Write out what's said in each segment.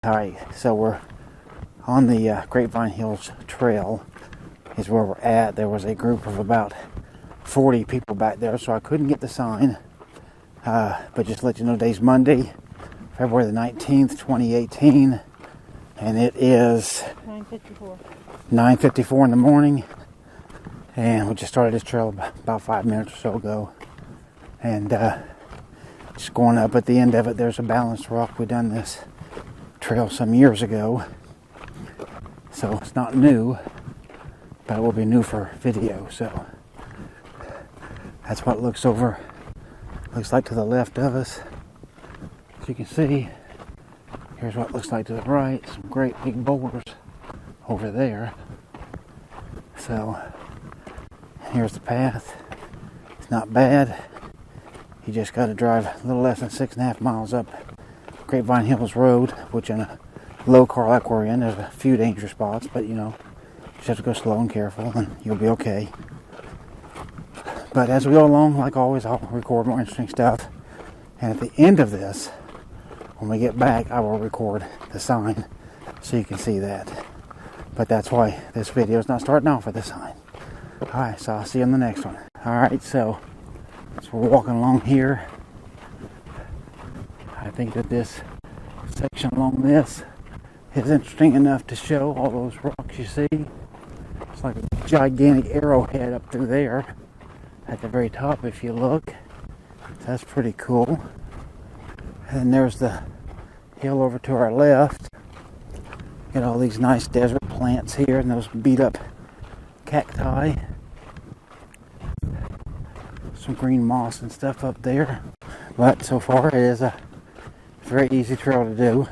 Alright, so we're on the Grapevine Hills Trail is where we're at. There was a group of about 40 people back there, so I couldn't get the sign. But just to let you know, today's Monday, February the 19th, 2018, and it is 9:54 in the morning. And we just started this trail about 5 minutes or so ago. And just going up at the end of it, there's a balanced rock. We done this trail some years ago, so it's not new, but it will be new for video. So that's what it looks like to the left of us. As you can see, here's what it looks like to the right. Some great big boulders over there. So here's the path. It's not bad. You just got to drive a little less than 6.5 miles up Grapevine Hills Road, which in a low car like we're in, there's a few dangerous spots, but you just have to go slow and careful and you'll be okay. But as we go along, like always, I'll record more interesting stuff. And at the end of this, when we get back, I will record the sign so you can see that. But that's why this video is not starting off with the sign. Alright, so I'll see you in the next one. Alright, so we're walking along here. I think that this section along this is interesting enough to show all those rocks you see. It's like a gigantic arrowhead up through there at the very top if you look. So that's pretty cool. And there's the hill over to our left. Got all these nice desert plants here and those beat up cacti. Some green moss and stuff up there. But so far it is a very easy trail to do.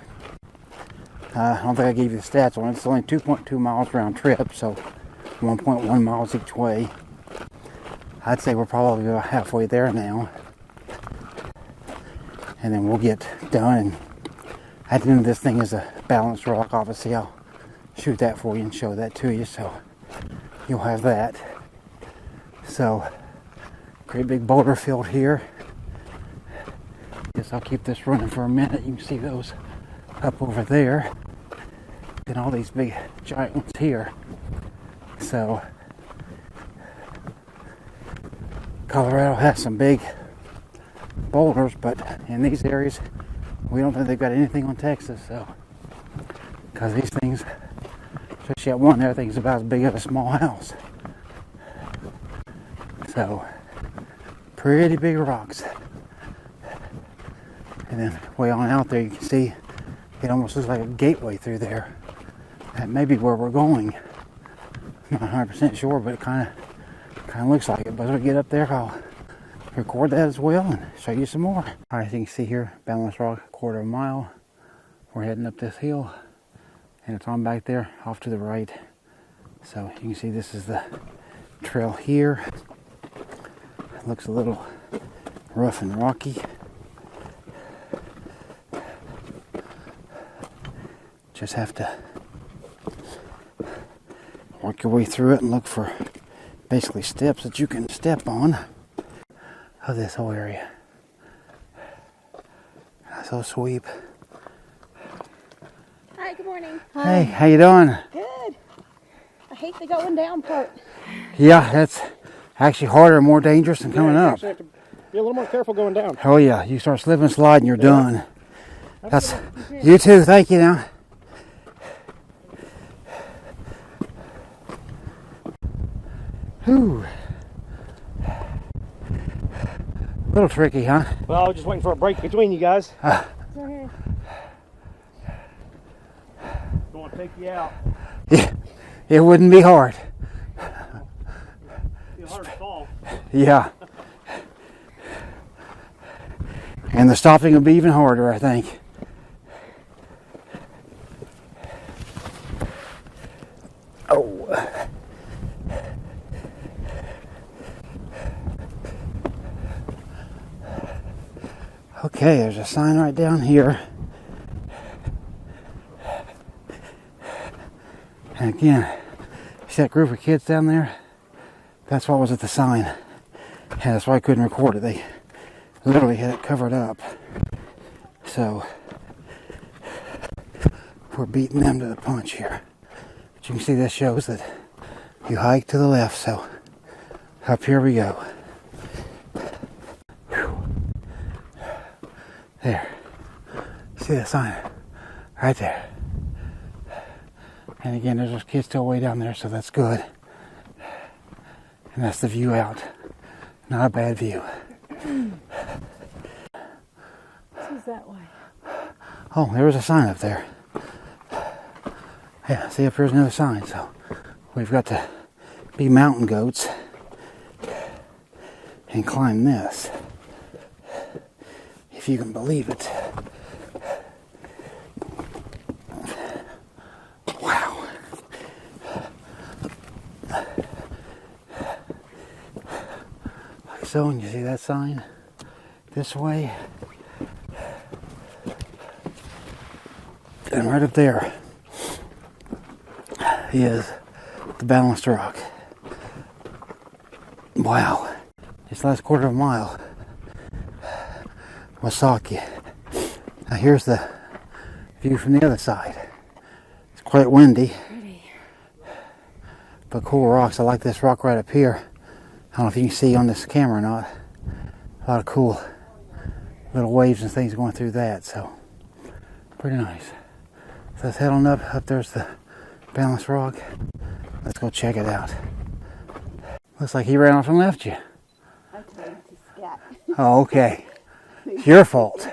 I don't think I gave you the stats on it. It's only 2.2 miles round trip, so 1.1 miles each way. I'd say we're probably about halfway there now. And then we'll get done. And at the end of this thing is a balanced rock. Obviously, I'll shoot that for you and show that to you, so you'll have that. So, great big boulder field here. Guess I'll keep this running for a minute. You can see those up over there. And all these big giant ones here. So, Colorado has some big boulders, but in these areas, we don't think they've got anything on Texas. So, because these things, especially that one there, I think is about as big as a small house. So, pretty big rocks. And then way on out there, you can see it almost looks like a gateway through there. That may be where we're going. I'm not 100% sure, but it kind of looks like it. But as we get up there, I'll record that as well and show you some more. All right, so you can see here, balanced rock, 1/4 mile. We're heading up this hill, and it's on back there, off to the right. So you can see this is the trail here. It looks a little rough and rocky. Just have to work your way through it and look for basically steps that you can step on of this whole area. So sweep. Hi, good morning. Hey, how you doing? Good. I hate the going down part. Yeah, that's actually harder and more dangerous than coming up. You have to be a little more careful going down. Oh yeah, you start slipping and sliding, you're done. That's you too. Thank you now. Whew. A little tricky, huh? Well, I was just waiting for a break between you guys. Right Don't want to take you out. Yeah, it wouldn't be hard. It's hard to fall. Yeah. And the stopping would be even harder, I think. Oh. Okay, there's a sign right down here. And again, see that group of kids down there? That's what was at the sign. And that's why I couldn't record it. They literally had it covered up. So, we're beating them to the punch here. But you can see this shows that you hike to the left, so up here we go. Whew. There. See that sign? Right there. And again, there's those kids still way down there, so that's good. And that's the view out. Not a bad view. Who's that way? Oh, there was a sign up there. Yeah, see up here's another sign. So we've got to be mountain goats and climb this. If you can believe it. Wow. Like so, and you see that sign this way. And right up there is the balanced rock. Wow. This last quarter of a mile was Saki. Now here's the view from the other side. It's quite windy. But cool rocks. I like this rock right up here. I don't know if you can see on this camera or not. A lot of cool little waves and things going through that. So pretty nice. So let's head on up. Up there's the balanced rock. Let's go check it out. Looks like he ran off and left you. I told him to scat. Oh, okay. It's your fault.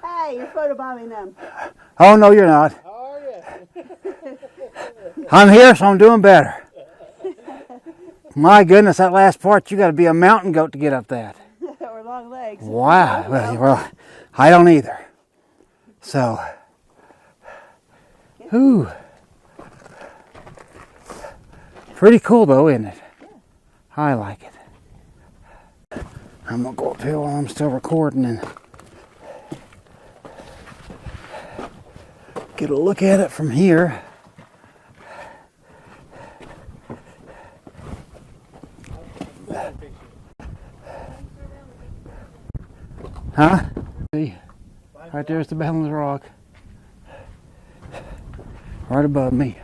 Hey, you're photobombing them. Oh, no, you're not. How are you? I'm here, so I'm doing better. My goodness, that last part, you got to be a mountain goat to get up that. Or long legs. Wow. Well, I don't either. So, whew. Pretty cool, though, isn't it? I like it. I'm going to go uphill while I'm still recording and get a look at it from here. Huh? See, right there's the balanced rock. Right above me.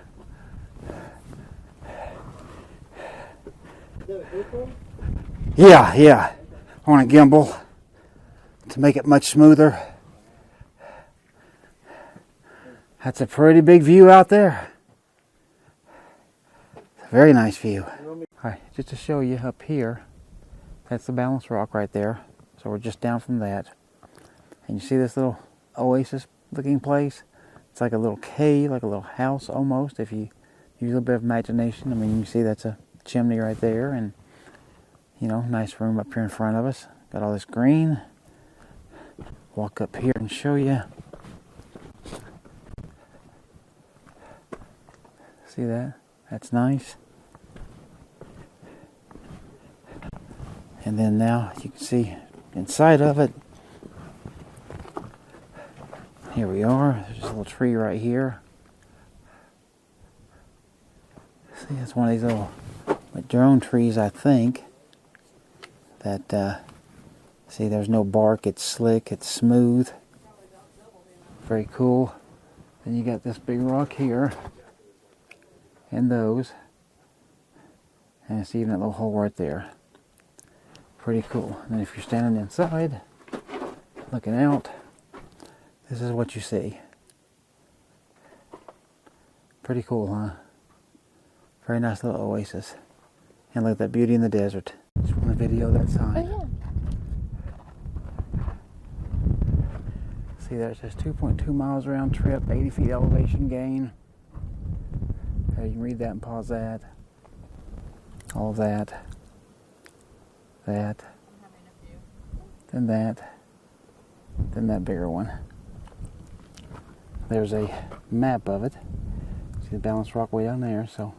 Yeah. I want a gimbal to make it much smoother. That's a pretty big view out there. It's a very nice view. Alright, just to show you up here, that's the balanced rock right there. So we're just down from that. And you see this little oasis looking place? It's like a little cave, like a little house almost, if you use a little bit of imagination. I mean, you see that's a chimney right there, and you know, nice room up here in front of us. Got all this green. Walk up here and show you. See that? That's nice. And then now you can see inside of it. Here we are. There's a little tree right here. See, that's one of these little drone trees, I think. That, see, there's no bark. It's slick. It's smooth. Very cool. Then you got this big rock here. And those. And it's even a little hole right there. Pretty cool. And if you're standing inside, looking out, this is what you see. Pretty cool, huh? Very nice little oasis. And look at that beauty in the desert. Just want to video that sign. Oh, yeah. See there, it says 2.2 miles round trip, 80 feet elevation gain. You can read that and pause that. All of that. That. Then that. Then that bigger one. There's a map of it. See the balanced rock way down there, so.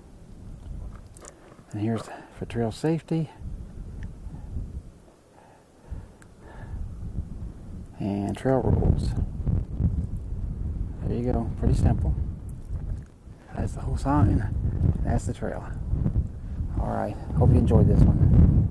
And here's for trail safety. And trail rules. There you go, pretty simple. That's the whole sign. That's the trail. Alright, hope you enjoyed this one.